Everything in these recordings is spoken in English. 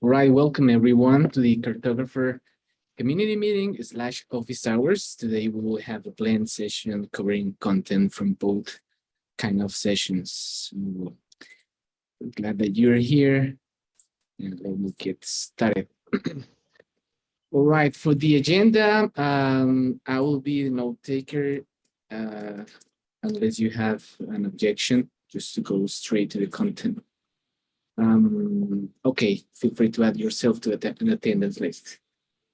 All right, welcome everyone to the cartographer community meeting slash office hours. Today we will have a planned session covering content from both kind of sessions. So, glad that you're here and let me get started. All right, for the agenda, I will be the note taker uh, unless you have an objection, just to go straight to the content. Okay, feel free to add yourself to an attendance list.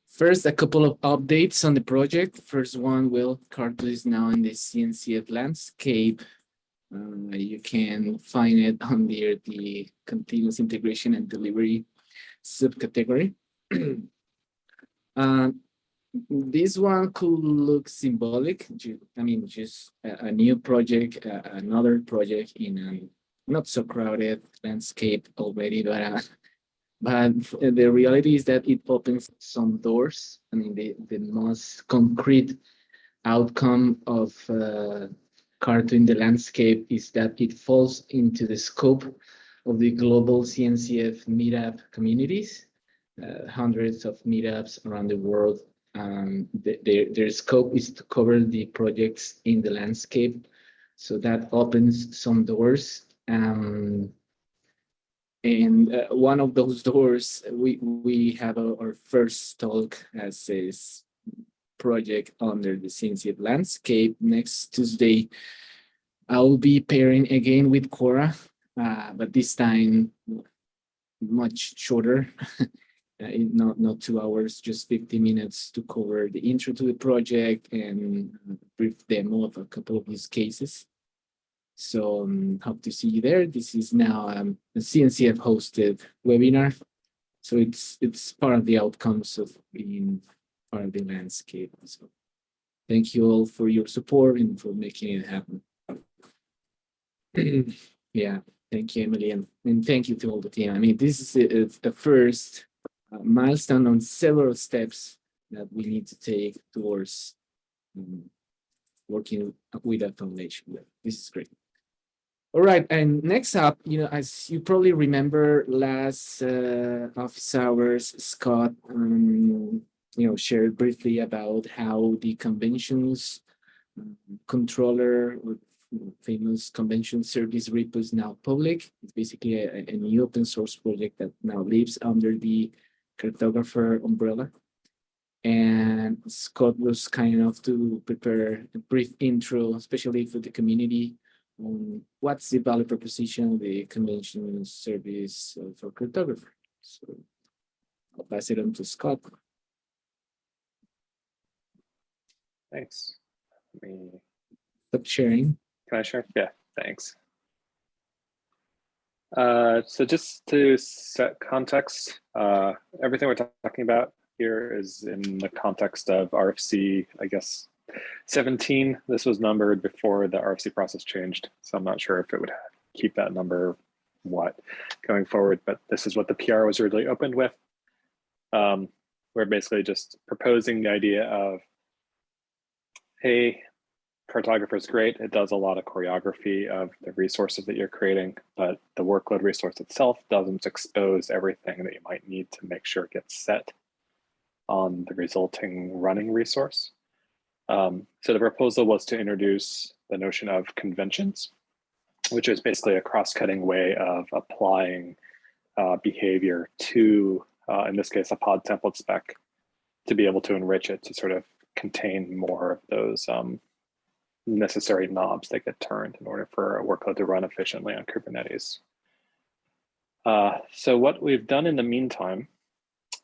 First, a couple of updates on the project. First one, well, Carto is now in the CNCF landscape. You can find it under the continuous integration and delivery subcategory. uh, this one could look symbolic. I mean, just a new project, another project in a not so crowded landscape already, but the reality is that it opens some doors. I mean, the most concrete outcome of Carto in the landscape is that it falls into the scope of the global CNCF meetup communities, hundreds of meetups around the world. Their scope is to cover the projects in the landscape. So that opens some doors. And one of those doors, we have our first talk as this project under the CNCF landscape. Next Tuesday, I will be pairing again with Cora, but this time much shorter. Not 2 hours, just 50 minutes to cover the intro to the project and a brief demo of a couple of use cases. So hope to see you there. This is now a CNCF hosted webinar. So it's part of the outcomes of being part of the landscape. So thank you all for your support and for making it happen. Yeah, thank you, Emily, and thank you to all the team. I mean, this is a first milestone on several steps that we need to take towards working with a foundation. This is great. All right, and next up, as you probably remember, last office hours, Scott, shared briefly about how the conventions controller or famous convention service repo is now public. It's basically a new open source project that now lives under the cartographer umbrella. And Scott was kind enough to prepare a brief intro, especially for the community, on what's the value proposition of the convention service for cartographer. So I'll pass it on to Scott. Thanks. Let me stop sharing. Can I share? Yeah, thanks. So just to set context, everything we're talking about here is in the context of RFC, I guess, 17. This was numbered before the RFC process changed, so I'm not sure if it would keep that number going forward, but this is what the PR was originally opened with. We're basically just proposing the idea of, hey, cartographer is great. It does a lot of choreography of the resources that you're creating, but the workload resource itself doesn't expose everything that you might need to make sure it gets set on the resulting running resource. So the proposal was to introduce the notion of conventions, which is basically a cross-cutting way of applying behavior to, in this case, a pod template spec, to be able to enrich it to sort of contain more of those necessary knobs that get turned in order for a workload to run efficiently on Kubernetes. So what we've done in the meantime,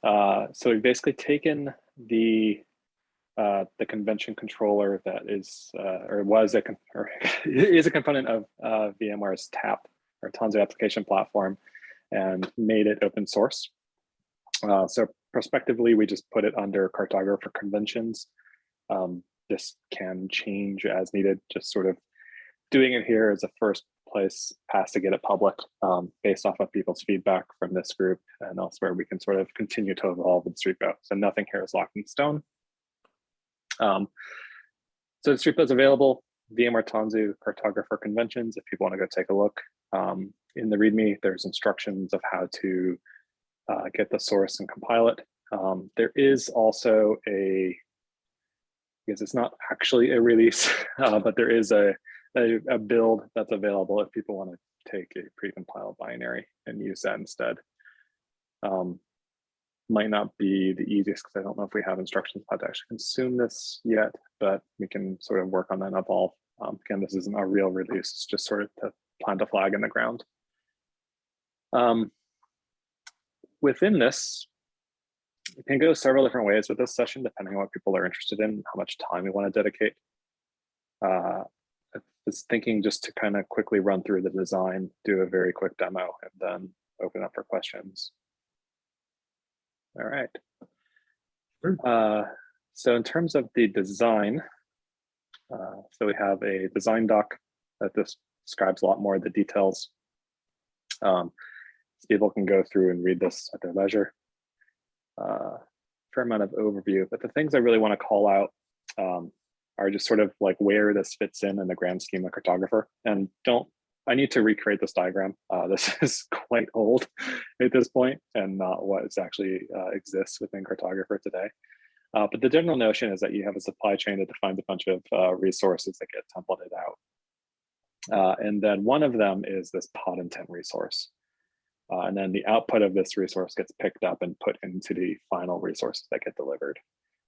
so we've basically taken the convention controller that is is a component of VMware's TAP, or Tanzu application platform, and made it open source. So prospectively, we just put it under cartographer conventions. This can change as needed. Just sort of doing it here is a first pass to get it public, based off of people's feedback from this group and elsewhere. We can sort of continue to evolve with this repo. So nothing here is locked in stone. So this repo is available, VMware Tanzu cartographer conventions, if people want to go take a look. In the README, there's instructions of how to get the source and compile it. There is also because it's not actually a release, but there is a build that's available if people want to take a precompiled binary and use that instead. Might not be the easiest because I don't know if we have instructions how to actually consume this yet, but we can sort of work on that and evolve. Again, this isn't a real release, it's just sort of to plant a flag in the ground. Within this, you can go several different ways with this session, depending on what people are interested in, how much time we want to dedicate. I was thinking just to kind of quickly run through the design, do a very quick demo, and then open up for questions. All right. Sure. So in terms of the design, so we have a design doc that describes a lot more of the details. So people can go through and read this at their leisure. Fair amount of overview, but the things I really want to call out are just sort of like where this fits in the grand scheme of cartographer. And I need to recreate this diagram. This is quite old at this point and not what actually exists within cartographer today. But the general notion is that you have a supply chain that defines a bunch of resources that get templated out. And then one of them is this pod intent resource. And then the output of this resource gets picked up and put into the final resources that get delivered.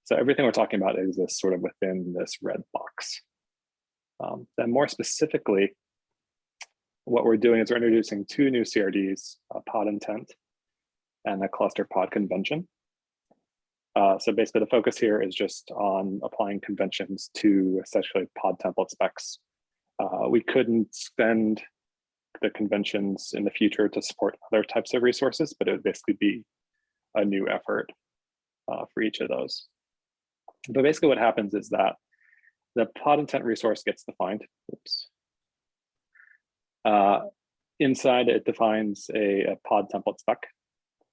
So everything we're talking about exists sort of within this red box. Then more specifically, what we're doing is we're introducing two new CRDs, a pod intent and a cluster pod convention. So basically the focus here is just on applying conventions to essentially pod template specs. We couldn't spend the conventions in the future to support other types of resources, but it would basically be a new effort for each of those. But basically what happens is that the pod intent resource gets defined. Oops. Inside it defines a pod template spec,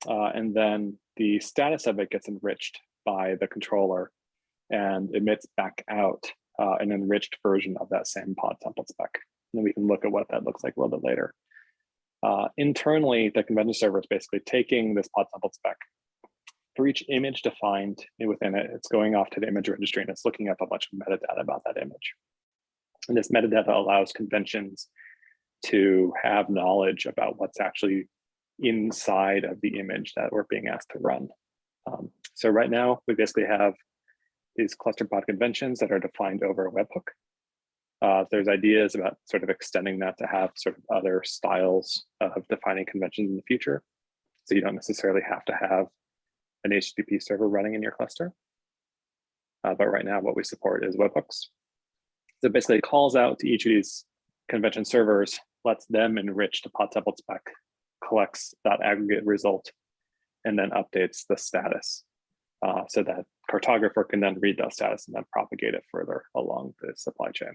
and then the status of it gets enriched by the controller and emits back out an enriched version of that same pod template spec. And we can look at what that looks like a little bit later. Internally, the convention server is basically taking this pod template spec. For each image defined within it, it's going off to the image registry and it's looking up a bunch of metadata about that image. And this metadata allows conventions to have knowledge about what's actually inside of the image that we're being asked to run. So right now, we basically have these cluster pod conventions that are defined over a webhook. There's ideas about sort of extending that to have sort of other styles of defining conventions in the future. So you don't necessarily have to have an HTTP server running in your cluster. But right now, what we support is webhooks. So basically it calls out to each of these convention servers, lets them enrich the pod template spec, collects that aggregate result, and then updates the status so that cartographer can then read that status and then propagate it further along the supply chain.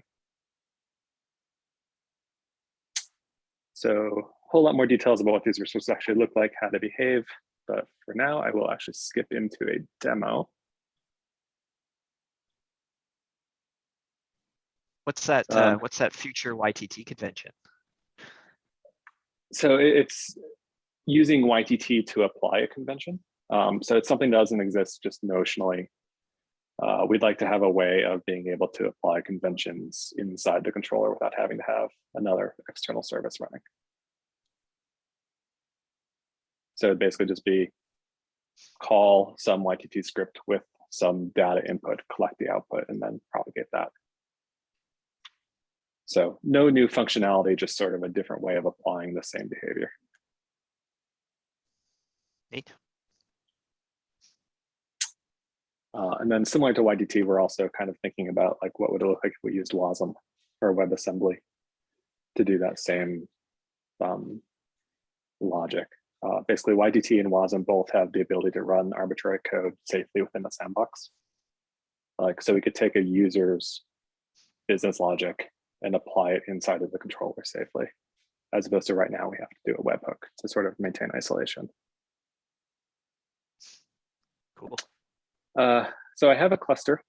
So a whole lot more details about what these resources actually look like, how they behave. But for now, I will actually skip into a demo. What's that future YTT convention? So it's using YTT to apply a convention. So it's something that doesn't exist just notionally. We'd like to have a way of being able to apply conventions inside the controller without having to have another external service running. So it'd basically just be call some YTT script with some data input, collect the output, and then propagate that. So no new functionality, just sort of a different way of applying the same behavior. Neat. And then similar to YTT, we're also kind of thinking about like what would it look like if we used WASM or WebAssembly to do that same logic. Basically, YTT and WASM both have the ability to run arbitrary code safely within a sandbox. Like, so we could take a user's business logic and apply it inside of the controller safely, as opposed to right now we have to do a webhook to sort of maintain isolation. Cool. So I have a cluster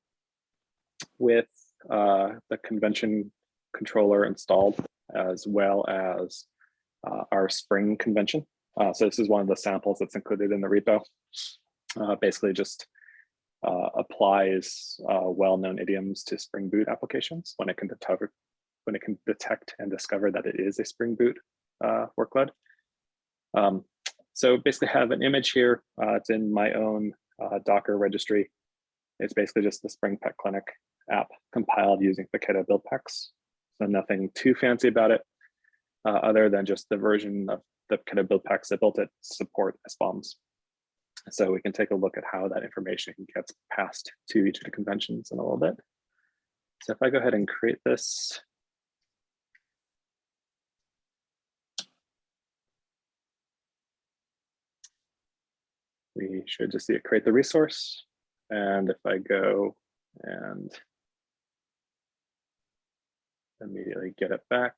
with the convention controller installed, as well as our Spring convention. So this is one of the samples that's included in the repo. Basically just applies well-known idioms to Spring Boot applications when it can detect and discover that it is a Spring Boot workload. So basically have an image here. It's in my own Docker registry. It's basically just the Spring Pet Clinic app compiled using Paketo build packs. So nothing too fancy about it, other than just the version of the Paketo build packs that built it support SBOMs. So we can take a look at how that information gets passed to each of the conventions in a little bit. So if I go ahead and create this, we should just see it create the resource. And if I go and immediately get it back,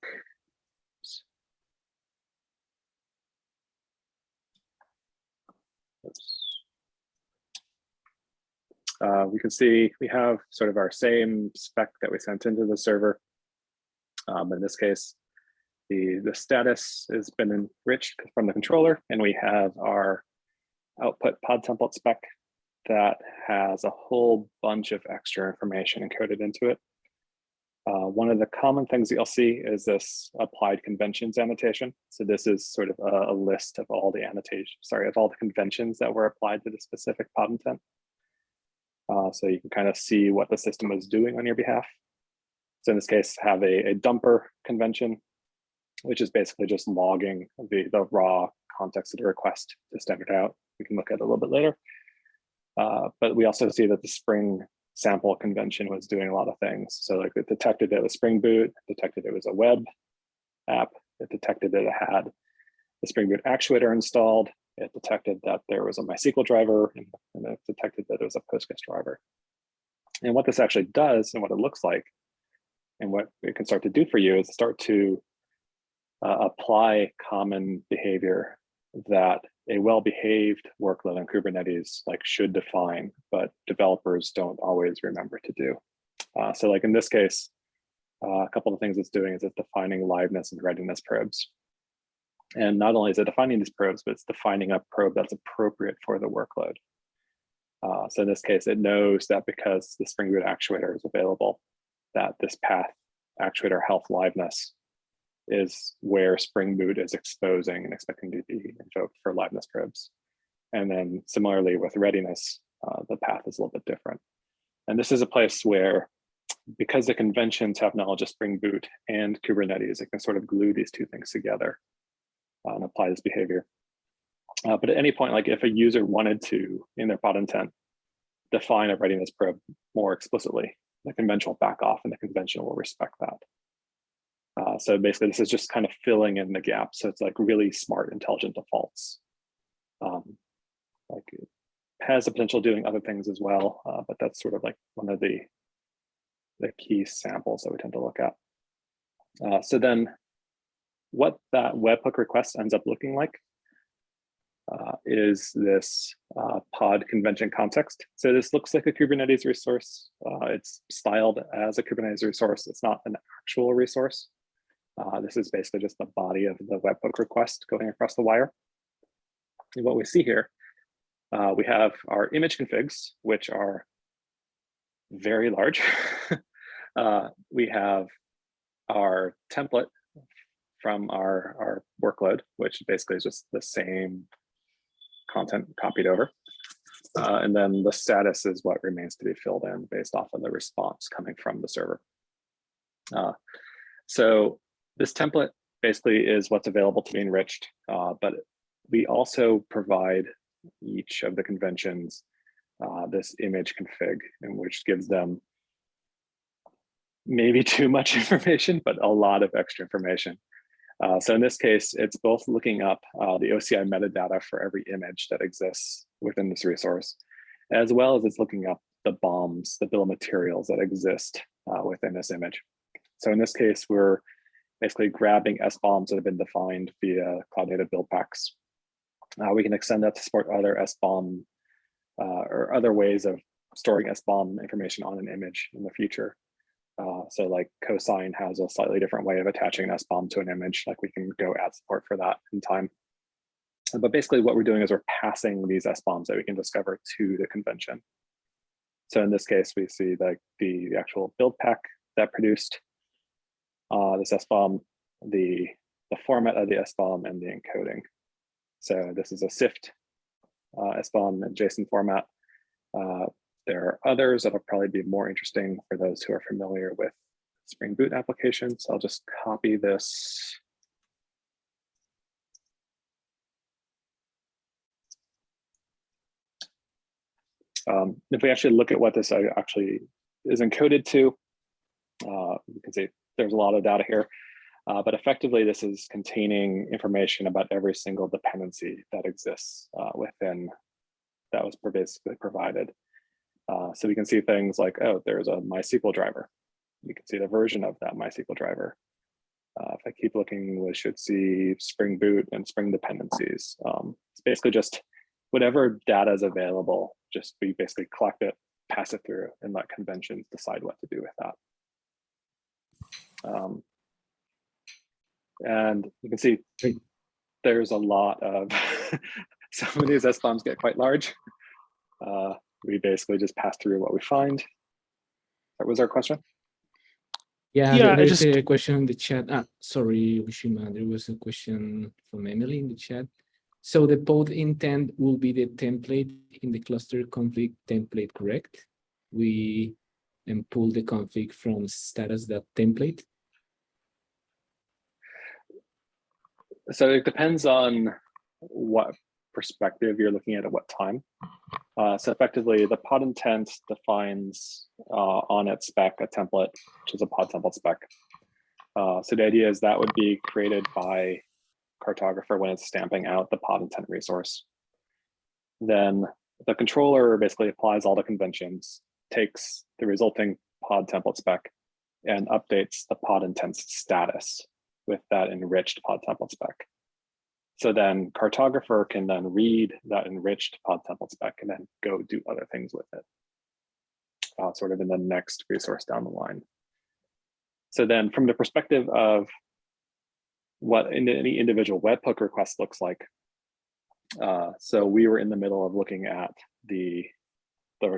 we can see we have sort of our same spec that we sent into the server. In this case, the status has been enriched from the controller, and we have our output pod template spec that has a whole bunch of extra information encoded into it. One of the common things that you'll see is this applied conventions annotation. So this is sort of a list of all the of all the conventions that were applied to the specific pod intent. So you can kind of see what the system is doing on your behalf. So in this case, have a dumper convention, which is basically just logging the raw context of the request to standard out. We can look at it a little bit later. But we also see that the Spring sample convention was doing a lot of things. So like it detected it was Spring Boot, detected it was a web app, it detected that it had the Spring Boot actuator installed, it detected that there was a MySQL driver, and it detected that it was a Postgres driver. And what this actually does and what it looks like, and what it can start to do for you is start to apply common behavior that a well-behaved workload in Kubernetes should define, but developers don't always remember to do. So like in this case, a couple of things it's doing is it's defining liveness and readiness probes. And not only is it defining these probes, but it's defining a probe that's appropriate for the workload. So in this case, it knows that because the Spring Boot actuator is available, that this path actuator health liveness is where Spring Boot is exposing and expecting to be invoked for liveness probes. And then similarly with readiness, the path is a little bit different. And this is a place where, because the conventions have knowledge of Spring Boot and Kubernetes, it can sort of glue these two things together and apply this behavior. But at any point, like if a user wanted to, in their pod intent, define a readiness probe more explicitly, the convention will back off and the convention will respect that. So basically, this is just kind of filling in the gap. So it's like really smart, intelligent defaults. Like it has the potential of doing other things as well, but that's sort of like one of the key samples that we tend to look at. So then what that webhook request ends up looking like is this pod convention context. So this looks like a Kubernetes resource. It's styled as a Kubernetes resource. It's not an actual resource. This is basically just the body of the webhook request going across the wire. And what we see here, we have our image configs, which are very large. We have our template from our workload, which basically is just the same content copied over. And then the status is what remains to be filled in based off of the response coming from the server. So this template basically is what's available to be enriched, but we also provide each of the conventions this image config, in which gives them maybe too much information, but a lot of extra information. So in this case, it's both looking up the OCI metadata for every image that exists within this resource, as well as it's looking up the BOMs, the bill of materials that exist within this image. So in this case, we're basically grabbing SBOMs that have been defined via Cloud Native build packs. We can extend that to support other SBOM or other ways of storing SBOM information on an image in the future. So like Cosine has a slightly different way of attaching an SBOM to an image. Like we can go add support for that in time. But basically what we're doing is we're passing these SBOMs that we can discover to the convention. So in this case, we see like the actual build pack that produced this SBOM, the format of the SBOM, and the encoding. So this is a SIFT SBOM in JSON format. There are others that'll probably be more interesting for those who are familiar with Spring Boot applications. I'll just copy this. If we actually look at what this actually is encoded to, you can see there's a lot of data here, but effectively this is containing information about every single dependency that exists within that was basically provided. So we can see things like, oh, there's a MySQL driver. We can see the version of that MySQL driver. If I keep looking, we should see Spring Boot and Spring dependencies. It's basically just whatever data is available, just we basically collect it, pass it through, and let conventions decide what to do with that. And you can see there's a lot of, some of these SBOMs get quite large. We basically just pass through what we find. That was our question? Yeah, there's a question in the chat. Sorry, Wishima, there was a question from Emily in the chat. So the pod intent will be the template in the cluster config template, correct? We pull the config from status.template. So it depends on what perspective you're looking at what time. So effectively, the pod intent defines on its spec a template, which is a pod template spec. So the idea is that would be created by cartographer when it's stamping out the pod intent resource. Then the controller basically applies all the conventions, takes the resulting pod template spec, and updates the pod intent status with that enriched pod template spec. So then cartographer can then read that enriched pod template spec and then go do other things with it, sort of in the next resource down the line. So then from the perspective of what any individual webhook request looks like, so we were in the middle of looking at the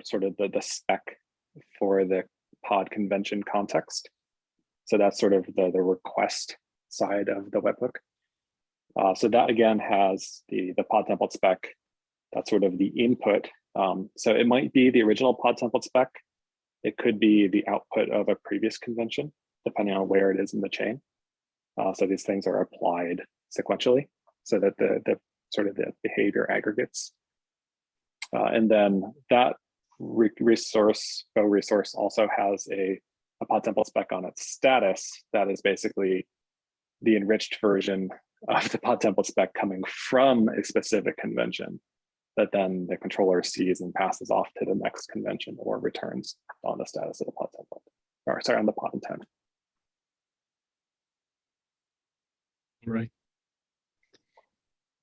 sort of the spec for the pod convention context. So that's sort of the request side of the webhook. So that again has the pod template spec. That's sort of the input. So it might be the original pod template spec. It could be the output of a previous convention, depending on where it is in the chain. So these things are applied sequentially so that the sort of the behavior aggregates. And then that resource also has a pod template spec on its status that is basically the enriched version of the pod template spec coming from a specific convention that then the controller sees and passes off to the next convention or returns on the status of the pod template, or sorry, on the pod intent. Right.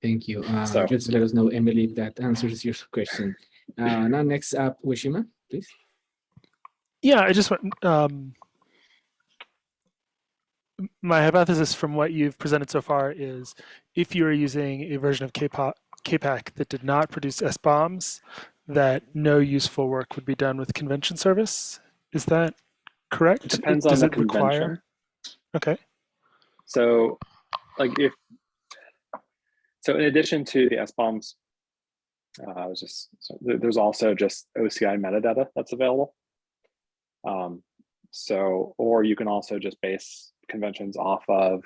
Thank you. Just let us know, Emily, if that answers your question. Now, next up, Wishima, please. Yeah, I just want, my hypothesis from what you've presented so far is if you are using a version of KPAC that did not produce SBOMs, that no useful work would be done with convention service. Is that correct? It depends on the convention. Okay. So like so in addition to the SBOMs, there's also just OCI metadata that's available. Or you can also just base conventions off of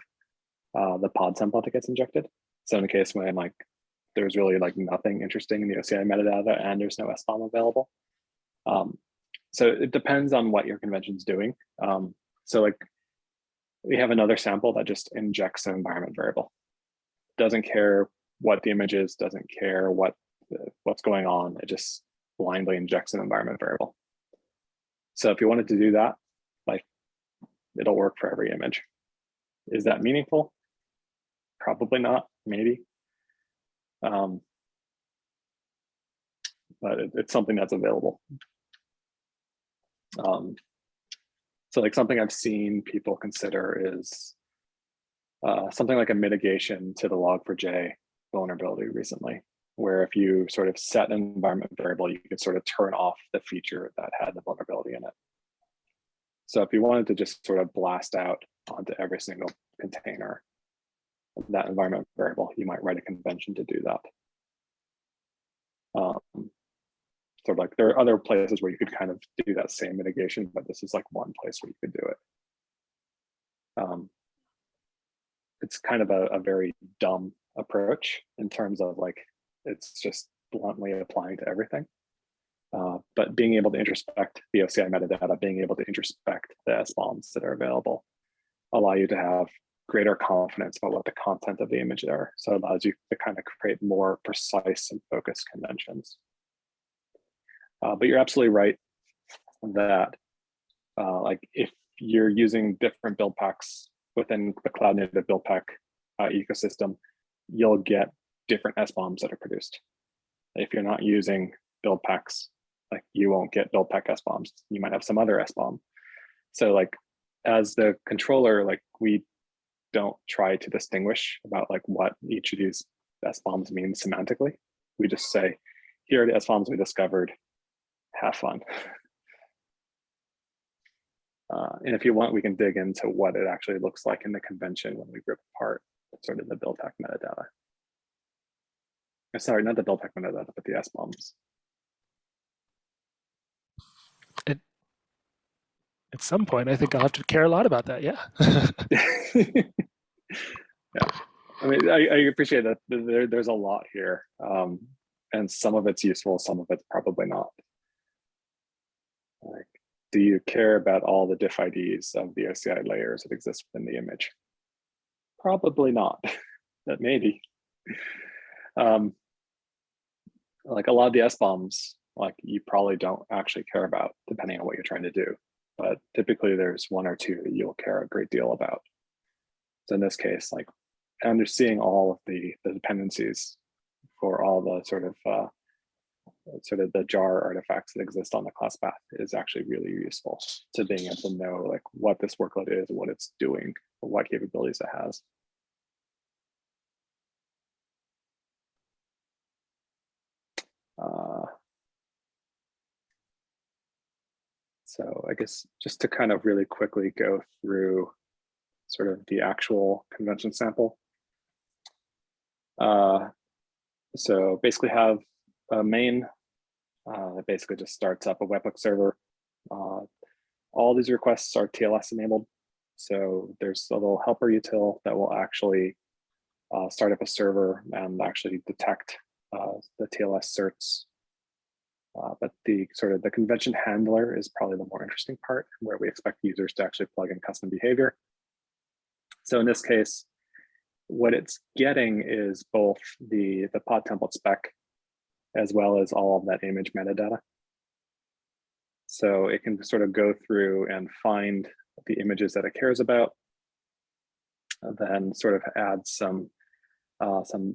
the pod template that gets injected. So in a case when like there's really like nothing interesting in the OCI metadata and there's no SBOM available. So it depends on what your convention's doing. So like we have another sample that just injects an environment variable. Doesn't care what the image is, doesn't care what's going on. It just blindly injects an environment variable. So if you wanted to do that, like it'll work for every image. Is that meaningful? Probably not, maybe. But it's something that's available. So like something I've seen people consider is something like a mitigation to the log4j vulnerability recently, where if you sort of set an environment variable, you could sort of turn off the feature that had the vulnerability in it. So if you wanted to just sort of blast out onto every single container of that environment variable, you might write a convention to do that. So like there are other places where you could kind of do that same mitigation, but this is like one place where you could do it. It's kind of a very dumb approach in terms of like, it's just bluntly applying to everything. But being able to introspect the OCI metadata, being able to introspect the SBOMs that are available, allow you to have greater confidence about what the content of the image are. So it allows you to kind of create more precise and focused conventions. But you're absolutely right that like if you're using different build packs within the cloud native build pack ecosystem, you'll get different SBOMs that are produced. If you're not using build packs, like you won't get build pack SBOMs. You might have some other SBOM. So like as the controller, like we don't try to distinguish about like what each of these SBOMs means semantically. We just say, here are the SBOMs we discovered, have fun. And if you want, we can dig into what it actually looks like in the convention when we rip apart sort of the build pack metadata. Sorry, not the build pack metadata, but the SBOMs. At some point, I think I'll have to care a lot about that. Yeah. Yeah, I mean, I appreciate that there's a lot here, and some of it's useful, some of it's probably not. Like, do you care about all the diff IDs of the OCI layers that exist within the image? Probably not. That maybe. Like a lot of the SBOMs, like you probably don't actually care about, depending on what you're trying to do. But typically there's one or two that you'll care a great deal about. So in this case, like understanding all of the dependencies for all the sort of the jar artifacts that exist on the class path is actually really useful to being able to know like what this workload is, what it's doing, what capabilities it has. So I guess just to kind of really quickly go through sort of the actual convention sample. So basically have a main that basically just starts up a webhook server. All these requests are TLS enabled. So there's a little helper util that will actually start up a server and actually detect the TLS certs. But the sort of the convention handler is probably the more interesting part, where we expect users to actually plug in custom behavior. So in this case, what it's getting is both the pod template spec as well as all of that image metadata. So it can sort of go through and find the images that it cares about, and then sort of add some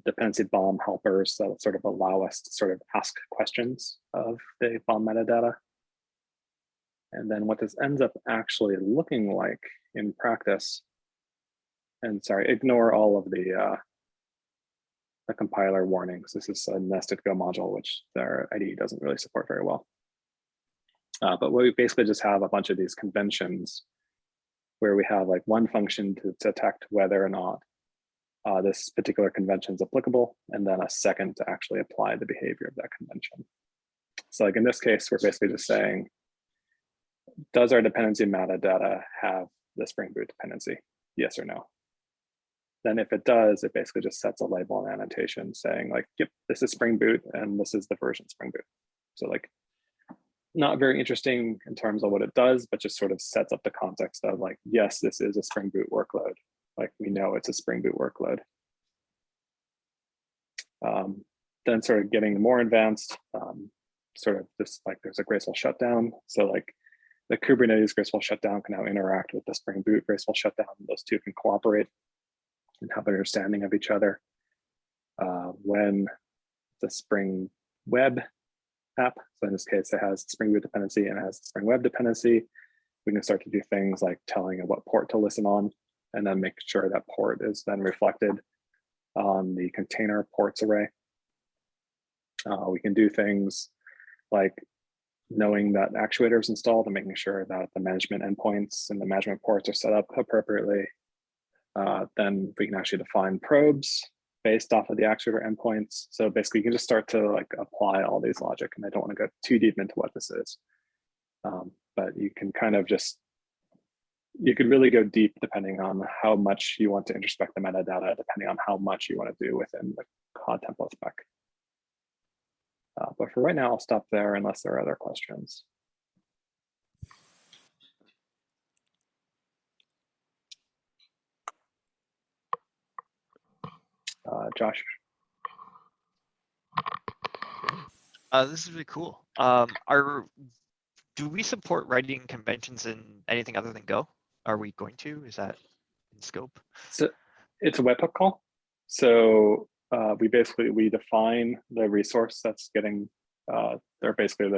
dependency BOM helpers that sort of allow us to sort of ask questions of the BOM metadata. And then what this ends up actually looking like in practice, and sorry, ignore all of the compiler warnings. This is a nested Go module, which their IDE doesn't really support very well. But we basically just have a bunch of these conventions where we have like one function to detect whether or not this particular convention is applicable, and then a second to actually apply the behavior of that convention. So like in this case, we're basically just saying, does our dependency metadata have the Spring Boot dependency? Yes or no? Then if it does, it basically just sets a label and annotation saying like, yep, this is Spring Boot and this is the version Spring Boot. So like, not very interesting in terms of what it does, but just sort of sets up the context of like, yes, this is a Spring Boot workload. Like we know it's a Spring Boot workload. Then sort of getting more advanced, sort of just like there's a graceful shutdown. So like the Kubernetes graceful shutdown can now interact with the Spring Boot graceful shutdown. Those two can cooperate and have an understanding of each other. When the Spring Web app, so in this case, it has Spring Boot dependency and it has Spring Web dependency, we can start to do things like telling it what port to listen on, and then make sure that port is then reflected on the container ports array. We can do things like knowing that actuator is installed and making sure that the management endpoints and the management ports are set up appropriately. Then we can actually define probes based off of the actuator endpoints. So basically you can just start to like apply all these logic, and I don't want to go too deep into what this is. But you can kind of just, you could really go deep depending on how much you want to introspect the metadata, depending on how much you want to do within the COD template spec. But for right now, I'll stop there unless there are other questions. Josh. This is really cool. Do we support writing conventions in anything other than Go? Are we going to? Is that in scope? So it's a webhook call. So we define the resource that's getting, they're basically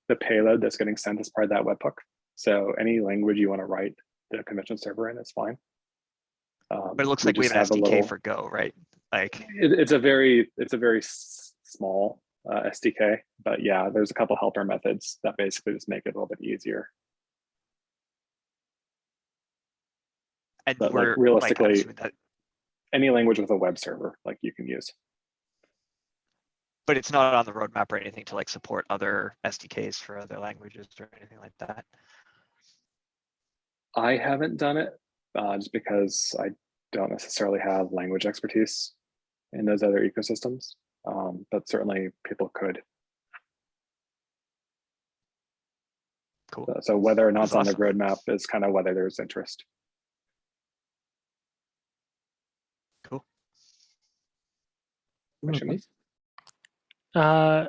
the payload that's getting sent as part of that webhook. So any language you want to write the convention server in is fine. But it looks like we have an SDK for Go, right? Like it's a very small SDK, but yeah, there's a couple helper methods that basically just make it a little bit easier. And but like realistically, any language with a web server, like you can use. But it's not on the roadmap or anything to like support other SDKs for other languages or anything like that. I haven't done it just because I don't necessarily have language expertise in those other ecosystems, but certainly people could. Cool. So whether or not it's on the roadmap is kind of whether there's interest. Cool. I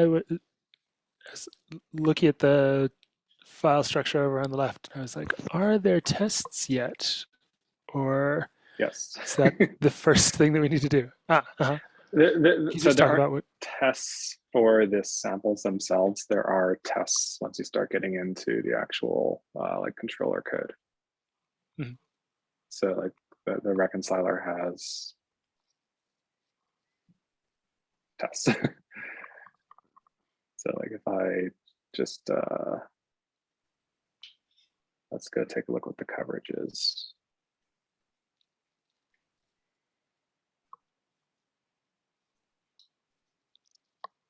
was looking at the file structure over on the left. I was like, are there tests yet? Or yes, is that the first thing that we need to do? So there are tests for the samples themselves. There are tests once you start getting into the actual like controller code. Mm-hmm. So like the reconciler has tests. So like if I just let's go take a look what the coverage is.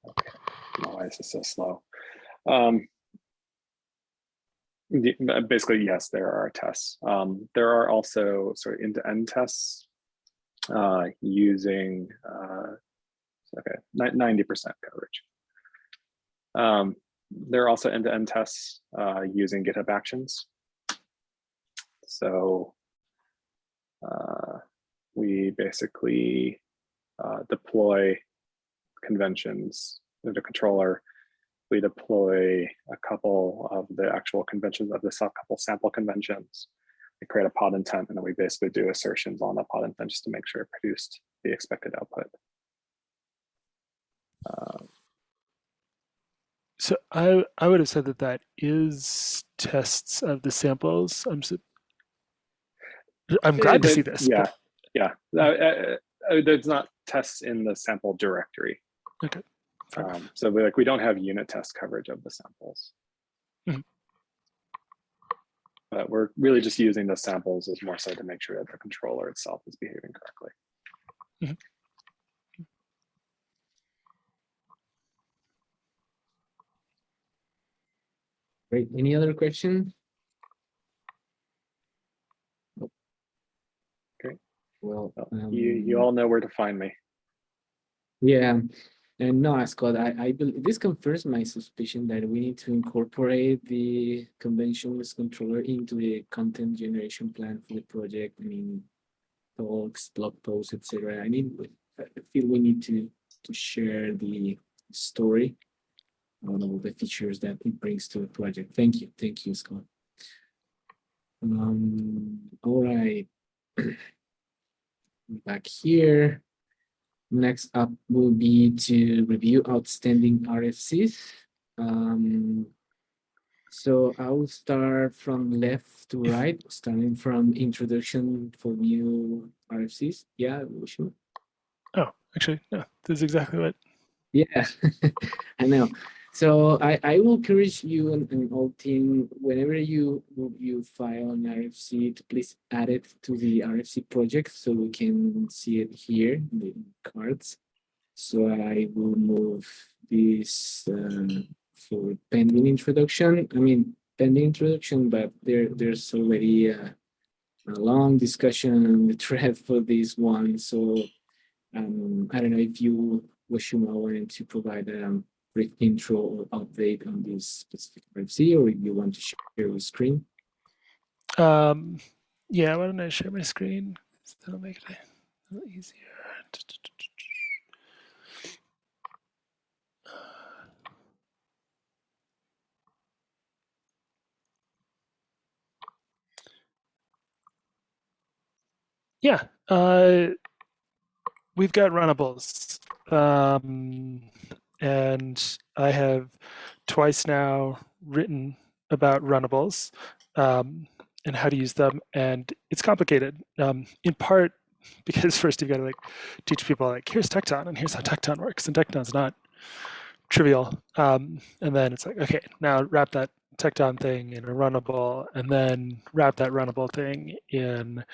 Okay, why is this so slow? Basically, yes, there are tests. There are also sort of end-to-end tests using, okay, 90% coverage. There are also end-to-end tests using GitHub Actions. So we basically deploy conventions in the controller. We deploy a couple of the actual conventions of the couple sample conventions. We create a pod intent, and then we basically do assertions on the pod intent just to make sure it produced the expected output. So I would have said that that is tests of the samples. I'm glad to see this. Yeah, yeah. There's not tests in the sample directory. Okay. So we don't have unit test coverage of the samples. Mm-hmm. But we're really just using the samples as more so to make sure that the controller itself is behaving correctly. Mm-hmm. Great. Any other question? Nope. Great. Well, you all know where to find me. Yeah. And no, Scott, I believe this confirms my suspicion that we need to incorporate the conventions controller into the content generation plan for the project. I mean, talks, blog posts, etc. I feel we need to share the story on all the features that it brings to the project. Thank you, Scott. All right, back here. Next up will be to review outstanding RFCs. So I will start from left to right, starting from introduction for new RFCs. Yeah, sure. Oh, actually, no, this is exactly what. Yeah, I know. So I will encourage you and all team, whenever you file an RFC, to please add it to the RFC project so we can see it here in the cards. So I will move this for pending introduction. I mean, pending introduction, but there's already a long discussion on the thread for this one. So I don't know if you, Washima, wanted to provide a brief intro or update on this specific RFC, or if you want to share your screen. Yeah, why don't I share my screen? That'll make it a little easier. Yeah, we've got runnables. And I have twice now written about runnables and how to use them. And it's complicated, in part because first you've got to like teach people like, here's Tecton and here's how Tecton works. And Tecton's not trivial. And then it's like, okay, now wrap that Tecton thing in a runnable, and then wrap that runnable thing in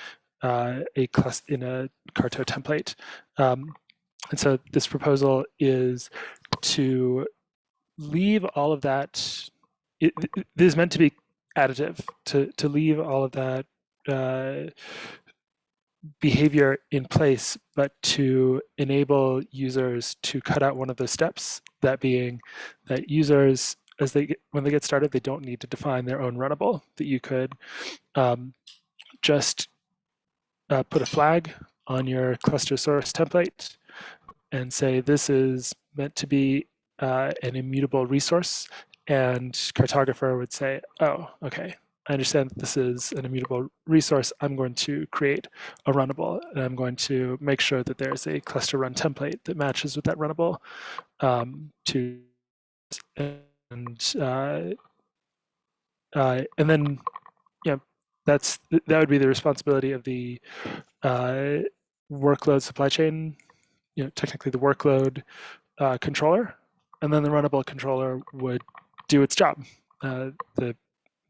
a class in a Carto template. And so this proposal is to leave all of that. This is meant to be additive, to leave all of that behavior in place, but to enable users to cut out one of those steps, that being that users, when they get started, they don't need to define their own runnable, that you could just put a flag on your cluster source template and say this is meant to be an immutable resource, and cartographer would say, oh, okay, I understand that this is an immutable resource. I'm going to create a runnable, and I'm going to make sure that there's a cluster run template that matches with that runnable and then yeah, that would be the responsibility of the workload supply chain, technically the workload controller, and then the runnable controller would do its job.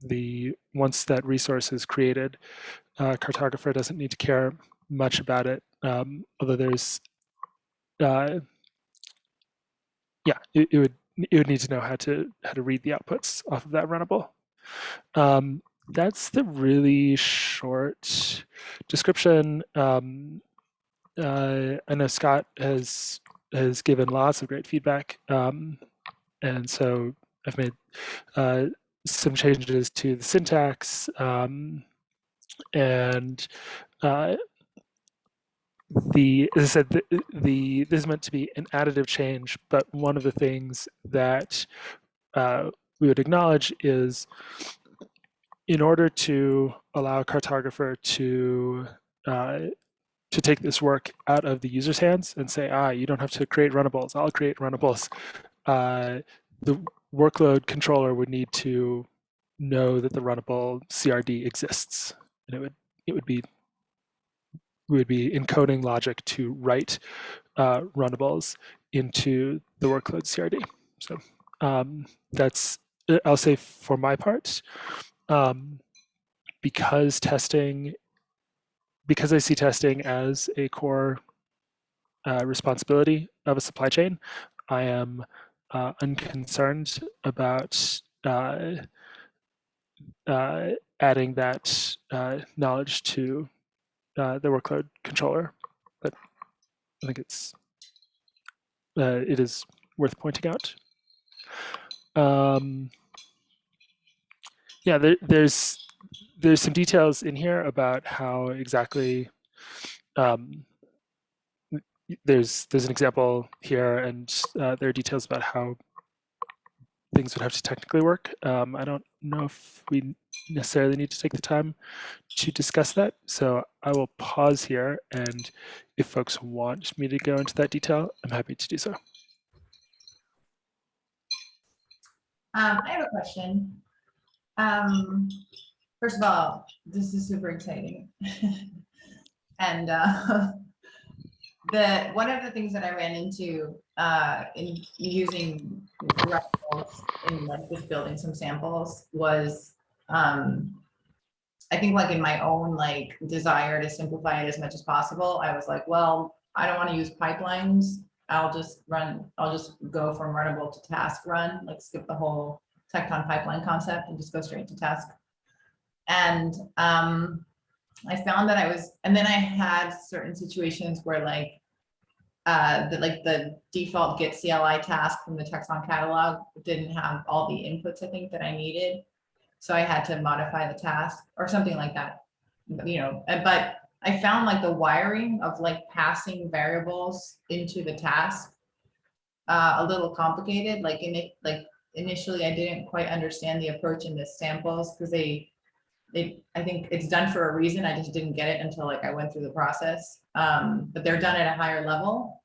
The once that resource is created, cartographer doesn't need to care much about it, although there's it would need to know how to read the outputs off of that runnable. That's the really short description. I know Scott has given lots of great feedback, and so I've made some changes to the syntax, and as I said, this is meant to be an additive change, but one of the things that we would acknowledge is, in order to allow a cartographer to take this work out of the user's hands and say, you don't have to create runnables, I'll create runnables, the workload controller would need to know that the runnable CRD exists, and we would be encoding logic to write runnables into the workload CRD. So that's, I'll say for my part, because I see testing as a core responsibility of a supply chain, I am unconcerned about adding that knowledge to the workload controller, but I think it is worth pointing out. Yeah, there's some details in here about how exactly there's an example here, and there are details about how things would have to technically work. I don't know if we necessarily need to take the time to discuss that, so I will pause here, and if folks want me to go into that detail, I'm happy to do so. I have a question. First of all, this is super exciting. And one of the things that I ran into in using rifles in like just building some samples was I think like in my own like desire to simplify it as much as possible, I was like, well, I don't want to use pipelines. I'll just go from runnable to task run, like skip the whole Tecton pipeline concept and just go straight to task. And I found that and then I had certain situations where like the default Git CLI task from the Tecton catalog didn't have all the inputs I think that I needed. So I had to modify the task or something like that, you know, but I found like the wiring of like passing variables into the task a little complicated. Like initially I didn't quite understand the approach in the samples because I think it's done for a reason. I just didn't get it until like I went through the process. But they're done at a higher level.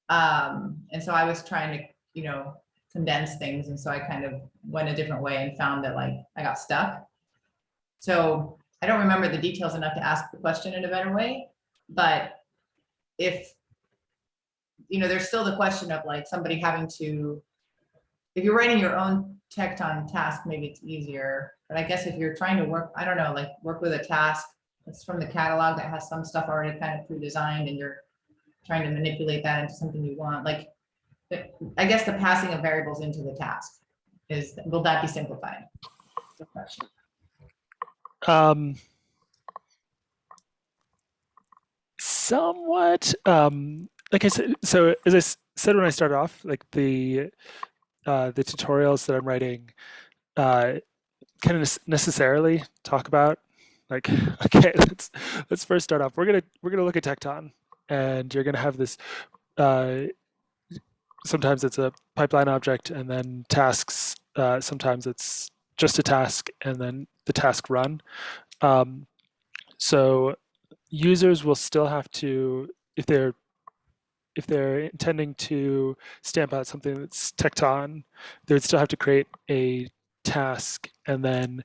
And so I was trying to, you know, condense things. And so I kind of went a different way and found that like I got stuck. So I don't remember the details enough to ask the question in a better way. But if, you know, there's still the question of like somebody having to, if you're writing your own Tecton task, maybe it's easier. But I guess if you're trying to work, I don't know, like work with a task that's from the catalog that has some stuff already kind of pre-designed and you're trying to manipulate that into something you want, like, I guess the passing of variables into the task will that be simplified? That's the question. Somewhat. Like I said, so as I said when I started off, like the tutorials that I'm writing kind of necessarily talk about like, okay, let's first start off. We're gonna look at Tecton, and you're gonna have this. Sometimes it's a pipeline object, and then tasks. Sometimes it's just a task, and then the task run. So users will still have to, if they're intending to stamp out something that's Tecton, they would still have to create a task and then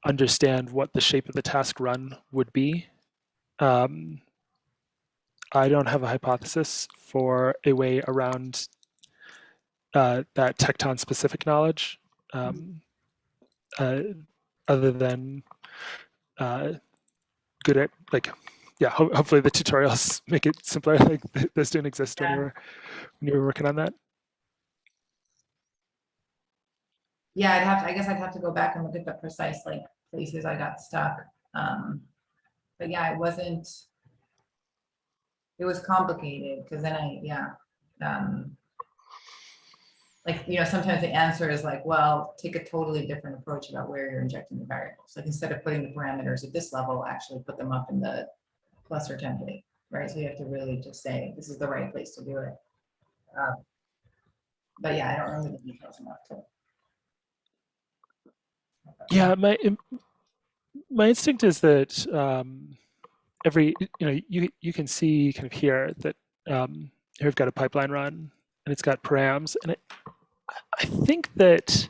understand what the shape of the task run would be. I don't have a hypothesis for a way around that Tecton specific knowledge, other than good at like, yeah. Hopefully the tutorials make it simpler. Like those didn't exist when you were working on that. Yeah, I guess I'd have to go back and look at the precise like places I got stuck. But yeah, it was complicated because then like, you know, sometimes the answer is like, well, take a totally different approach about where you're injecting the variables. Like instead of putting the parameters at this level, actually put them up in the cluster template, right? So you have to really just say, this is the right place to do it. But yeah, I don't remember the details enough to. Yeah, my instinct is that every, you know, you can see kind of here that here we've got a pipeline run and it's got params, and I think that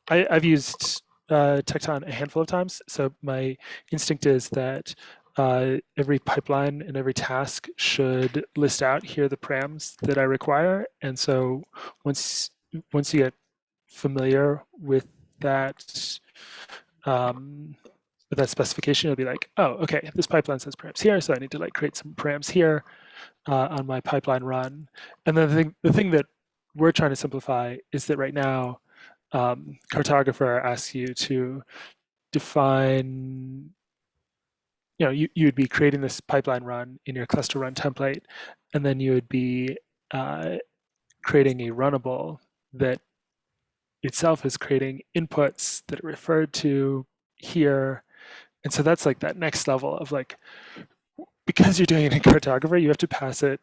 I've used Tecton a handful of times, so my instinct is that every pipeline and every task should list out here the params that I require, and so once you get familiar with that specification, you'll be like, oh, okay, this pipeline says params here, so I need to like create some params here on my pipeline run. And then the thing that we're trying to simplify is that right now, Cartographer asks you to define, you know, you would be creating this pipeline run in your cluster run template, and then you would be creating a runnable that itself is creating inputs that are referred to here. And so that's like that next level of like, because you're doing it in Cartographer, you have to pass it,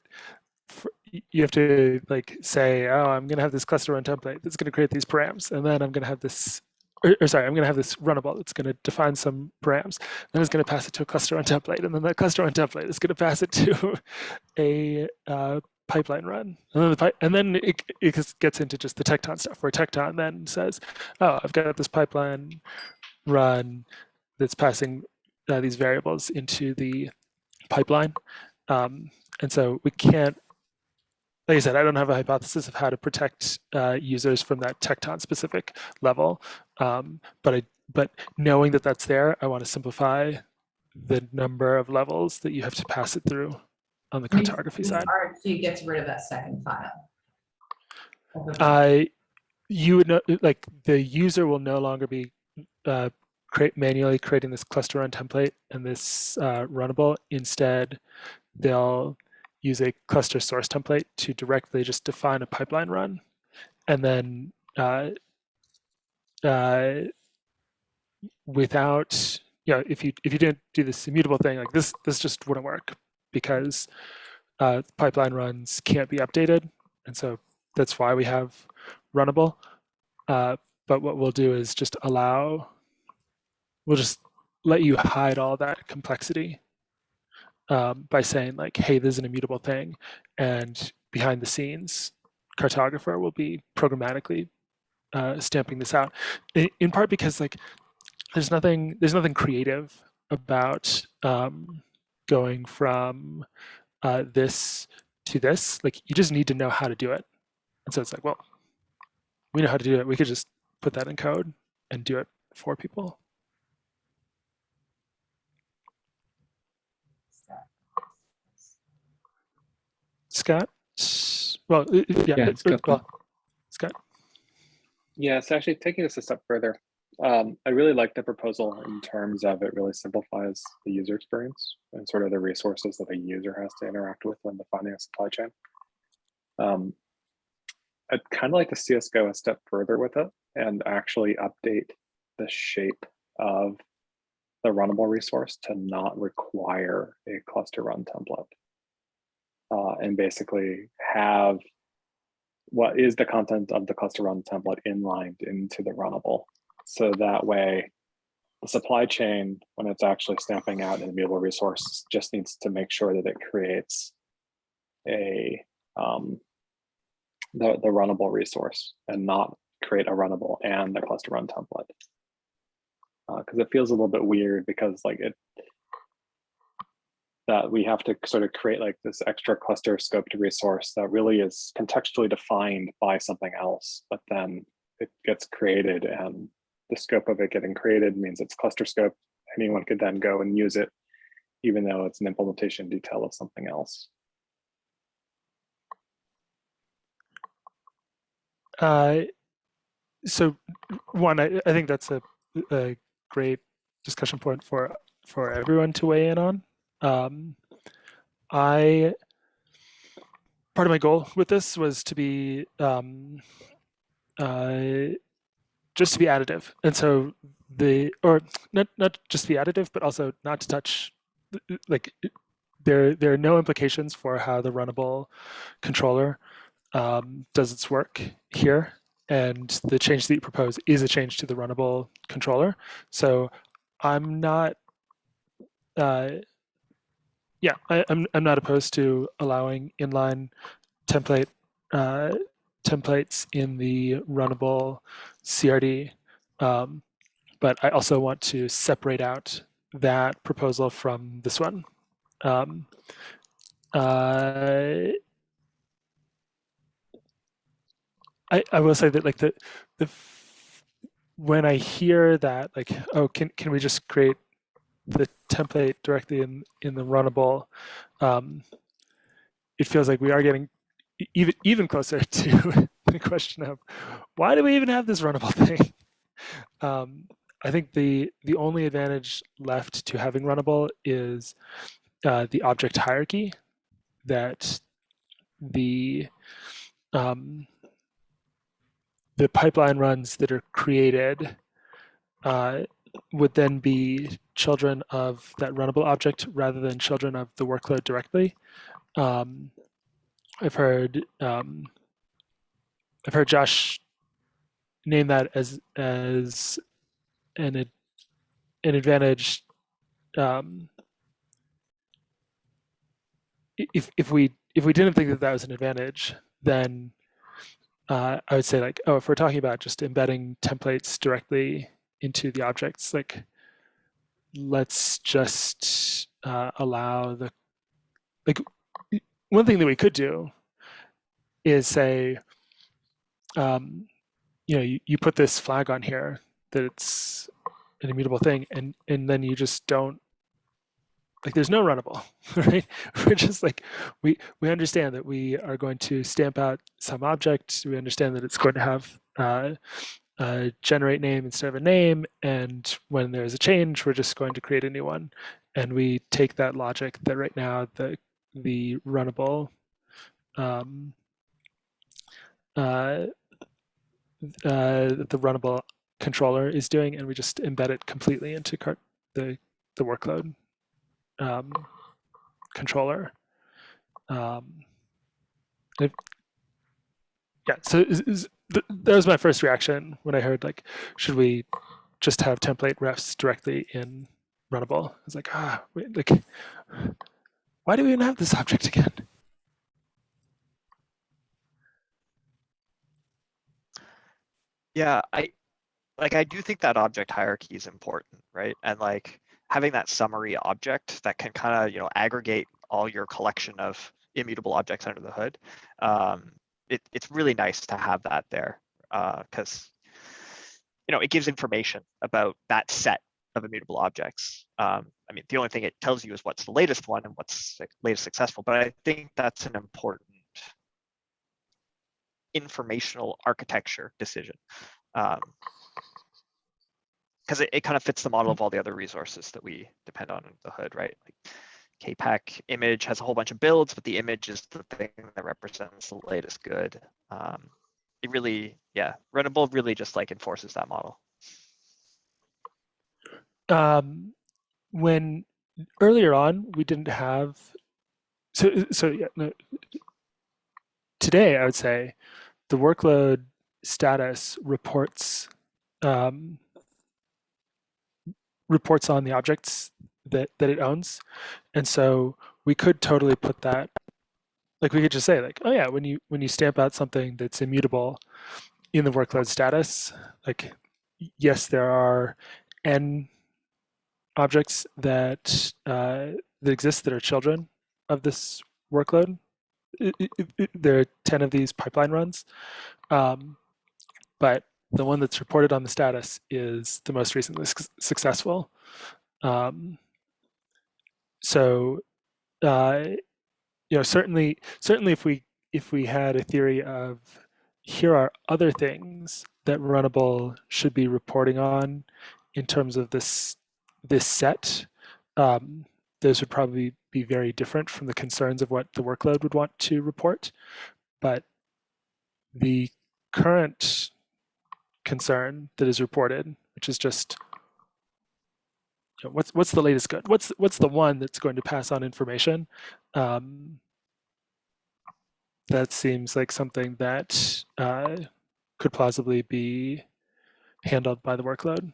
you have to like say, oh, I'm going to have this cluster run template that's going to create these params. And then I'm going to have this, or sorry, I'm going to have this runnable that's going to define some params. Then it's going to pass it to a cluster run template. And then that cluster run template is going to pass it to a pipeline run. And then it just gets into just the Tecton stuff, where Tecton then says, oh, I've got this pipeline run that's passing these variables into the pipeline. And so we can't, like I said, I don't have a hypothesis of how to protect users from that Tecton specific level. But knowing that that's there, I want to simplify the number of levels that you have to pass it through on the cartography side. RFC gets rid of that second file. You would know, like the user will no longer be manually creating this cluster run template and this runnable. Instead, they'll use a cluster source template to directly just define a pipeline run, and then without, if you didn't do this immutable thing, like this just wouldn't work, because pipeline runs can't be updated, and so that's why we have runnable. But what we'll do is just we'll just let you hide all that complexity by saying like, hey, this is an immutable thing, and behind the scenes, cartographer will be programmatically stamping this out. In part because like there's nothing creative about going from this to this. Like you just need to know how to do it. And so it's like, well, we know how to do it. We could just put that in code and do it for people. Scott? Well, yeah, Scott. well, Scott. Yeah, so actually taking this a step further, I really like the proposal in terms of it really simplifies the user experience and sort of the resources that a user has to interact with when defining a supply chain. I'd kind of like to see us go a step further with it and actually update the shape of the runnable resource to not require a cluster run template. And basically have what is the content of the cluster run template inlined into the runnable. So that way, the supply chain, when it's actually stamping out an immutable resource, just needs to make sure that it creates a the runnable resource and not create a runnable and the cluster run template. Because it feels a little bit weird, because like that we have to sort of create like this extra cluster scoped resource that really is contextually defined by something else, but then it gets created, and the scope of it getting created means it's cluster scope. Anyone could then go and use it, even though it's an implementation detail of something else. So one, I think that's a great discussion point for everyone to weigh in on. Part of my goal with this was to be just to be additive, and so not just be additive, but also not to touch, like there are no implications for how the runnable controller does its work here, and the change that you propose is a change to the runnable controller. So I'm not I'm not opposed to allowing inline templates in the runnable CRD, but I also want to separate out that proposal from this one. I will say that like the when I hear that, like, oh, can we just create the template directly in the runnable, it feels like we are getting even closer to the question of why do we even have this runnable thing. I think the only advantage left to having runnable is the object hierarchy that the pipeline runs that are created would then be children of that runnable object rather than children of the workload directly. I've heard Josh name that as an advantage. If we if we didn't think that that was an advantage, then I would say like, oh, if we're talking about just embedding templates directly into the objects, like let's just allow the, like one thing that we could do is say, you put this flag on here that it's an immutable thing, and then you just don't, like there's no runnable, right? We're just like, we understand that we are going to stamp out some object. We understand that it's going to have a generate name instead of a name, and when there's a change, we're just going to create a new one. And we take that logic that right now the runnable that the runnable controller is doing, and we just embed it completely into the workload controller. Yeah, so that was my first reaction when I heard like, should we just have template refs directly in runnable? I was like, wait, like, why do we even have this object again? Yeah, I do think that object hierarchy is important, right? And like having that summary object that can kind of, aggregate all your collection of immutable objects under the hood. It's really nice to have that there because, it gives information about that set of immutable objects. I mean, the only thing it tells you is what's the latest one and what's the latest successful, but I think that's an important informational architecture decision. Because it kind of fits the model of all the other resources that we depend on in the hood, right? Like KPack image has a whole bunch of builds, but the image is the thing that represents the latest good. It really, Runnable really just like enforces that model. When earlier on we didn't have, so yeah, no, today I would say the workload status reports reports on the objects that it owns, and so we could totally put that, like we could just say like, oh yeah, when you stamp out something that's immutable in the workload status, like yes, there are n objects that exist that are children of this workload. There are 10 of these pipeline runs, but the one that's reported on the status is the most recently successful. So certainly if we had a theory of here are other things that Runnable should be reporting on in terms of this set, those would probably be very different from the concerns of what the workload would want to report. But the current concern that is reported, which is just what's the latest good? What's the one that's going to pass on information? That seems like something that could plausibly be handled by the workload.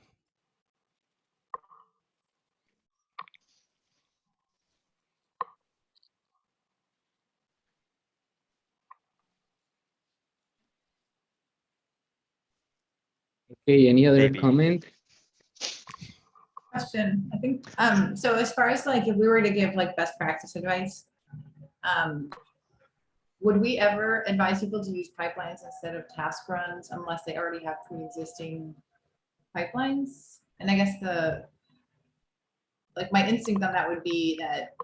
Okay, any other Maybe. comment? Question, I think, so as far as like, if we were to give like best practice advice, would we ever advise people to use pipelines instead of task runs unless they already have pre-existing pipelines? And I guess my instinct on that would be that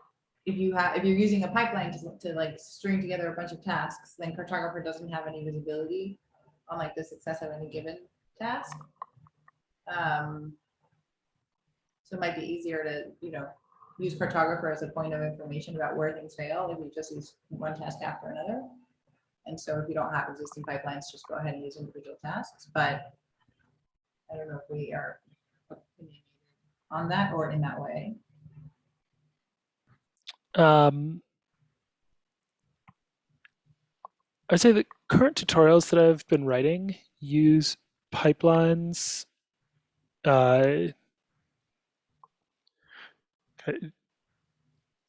if you're using a pipeline to like string together a bunch of tasks, then cartographer doesn't have any visibility on like the success of any given task. So it might be easier to, use cartographer as a point of information about where things fail if you just use one task after another. And so if you don't have existing pipelines, just go ahead and use individual tasks. But I don't know if we are on that or in that way. I'd say the current tutorials that I've been writing use pipelines.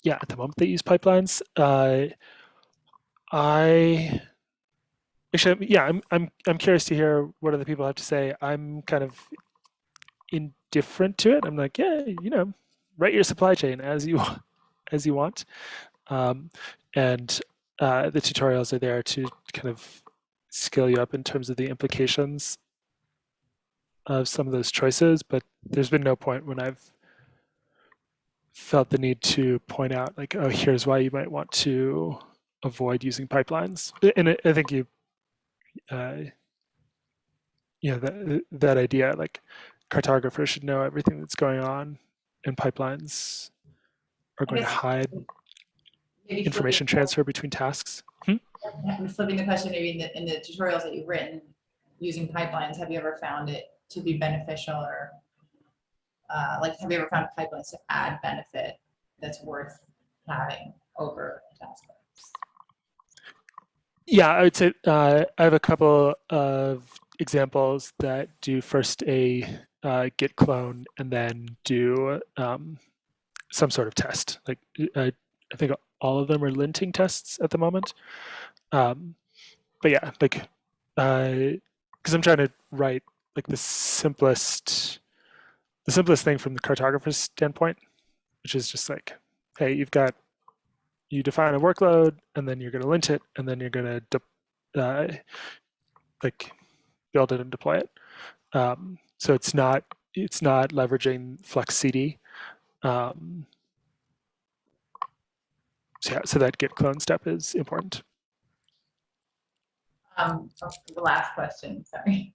Yeah, at the moment they use pipelines. I'm curious to hear what other people have to say. I'm kind of indifferent to it. I'm like, yeah, write your supply chain as you want, um, and the tutorials are there to kind of skill you up in terms of the implications of some of those choices. But there's been no point when I've felt the need to point out like, oh, here's why you might want to avoid using pipelines. And I think that idea, like cartographers should know everything that's going on, and pipelines are going to hide Maybe information transfer between tasks. flipping the question, maybe in the tutorials that you've written using pipelines, have you ever found it to be beneficial, or like have you ever found pipelines to add benefit that's worth having over task force? Yeah, I would say I have a couple of examples that do first a git clone and then do some sort of test. Like I think all of them are linting tests at the moment. But yeah, like because I'm trying to write like the simplest thing from the cartographer's standpoint, which is just like, hey, you define a workload, and then you're going to lint it, and then you're going to like build it and deploy it. So it's not leveraging Flex CD. So that git clone step is important. The last question, sorry.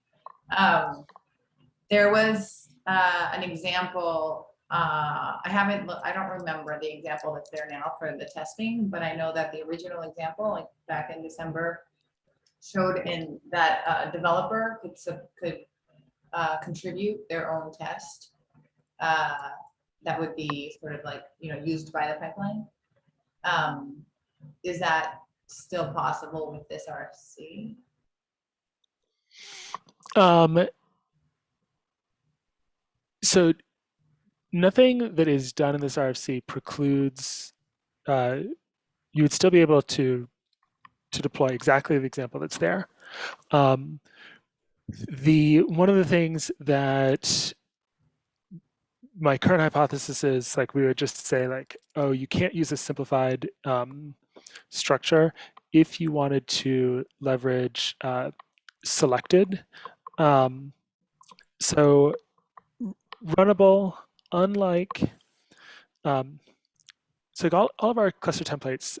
There was an example, I don't remember the example that's there now for the testing, but I know that the original example, like back in December, showed in that a developer could contribute their own test that would be sort of like, used by the pipeline. Is that still possible with this RFC? So nothing that is done in this RFC precludes, you would still be able to deploy exactly the example that's there. One of the things that my current hypothesis is, like, we would just say like, oh, you can't use a simplified structure if you wanted to leverage selected. So runnable, unlike, so all of our cluster templates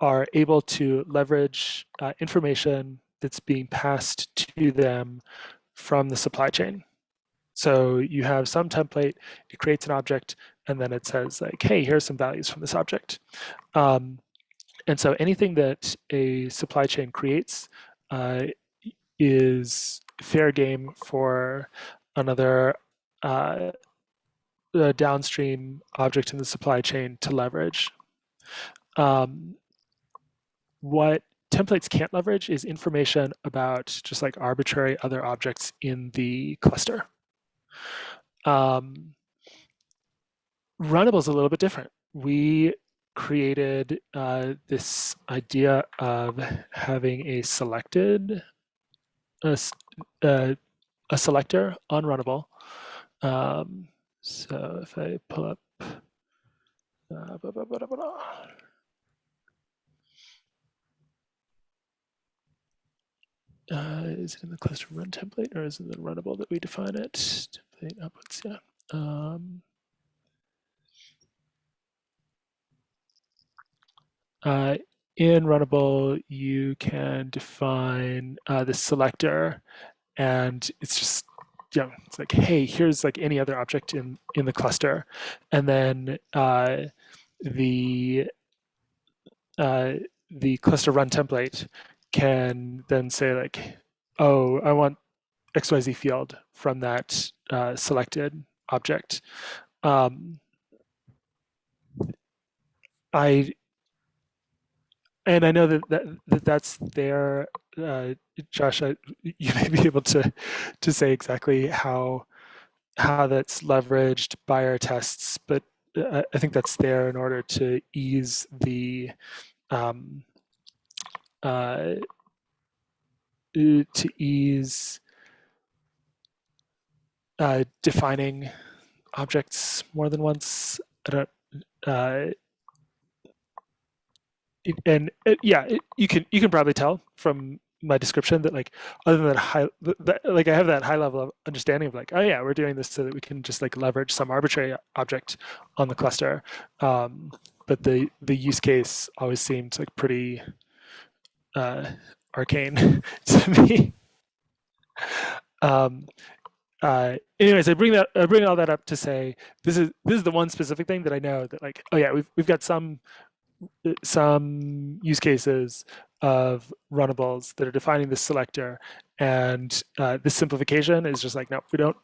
are able to leverage information that's being passed to them from the supply chain. So you have some template, it creates an object, and then it says like, hey, here's some values from this object. And so anything that a supply chain creates is fair game for another downstream object in the supply chain to leverage. What templates can't leverage is information about just like arbitrary other objects in the cluster. Runnable is a little bit different. We created this idea of having a selector on Runnable. So if I pull up, is it in the cluster run template, or is it the Runnable that we define it? Template outputs, yeah. In Runnable, you can define the selector, and it's just, it's like, hey, here's like any other object in the cluster, and then the cluster run template can then say like, oh, I want XYZ field from that selected object. I know that's there. Josh, you may be able to say exactly how that's leveraged by our tests, but I think that's there in order to ease the to ease defining objects more than once. I don't. You can probably tell from my description that like other than like I have that high level of understanding of like, oh yeah, we're doing this so that we can just like leverage some arbitrary object on the cluster. But the use case always seemed like pretty arcane to me. Anyways, I bring all that up to say this is the one specific thing that I know that like, oh yeah, we've got some use cases of runnables that are defining this selector, and this simplification is just like, no, we don't.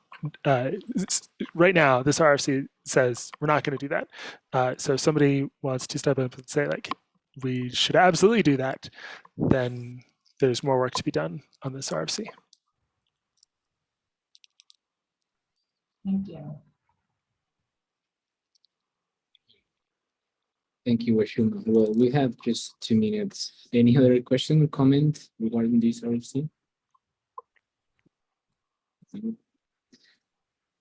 Right now, this RFC says we're not going to do that. So if somebody wants to step up and say like, we should absolutely do that, then there's more work to be done on this RFC. Thank you. Thank you, Ashima. Well, we have just 2 minutes. Any other question or comment regarding this RFC?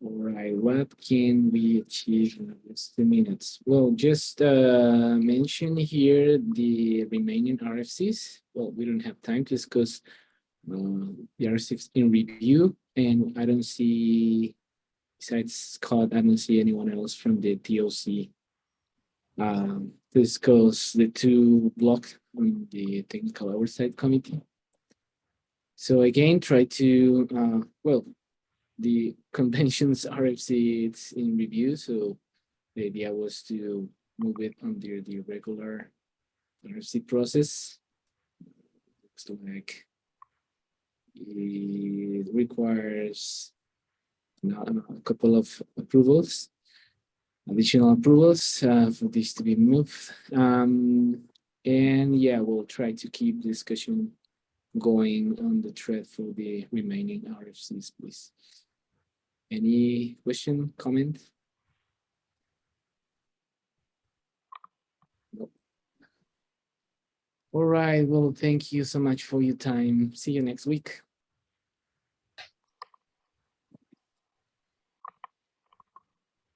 All right, what can we achieve in just 2 minutes? Well, just mention here the remaining RFCs. Well, we don't have time to discuss the RFCs in review, and I don't see, besides Scott, I don't see anyone else from the TOC to discuss the 2 blocks on the technical oversight committee. So again, try to, well, the convention's RFC, it's in review, so the idea was to move it under the regular RFC process. Looks like it requires a couple of approvals, additional approvals for this to be moved. And yeah, we'll try to keep discussion going on the thread for the remaining RFCs, please. Any question, comment? Nope. All right, well, thank you so much for your time. See you next week.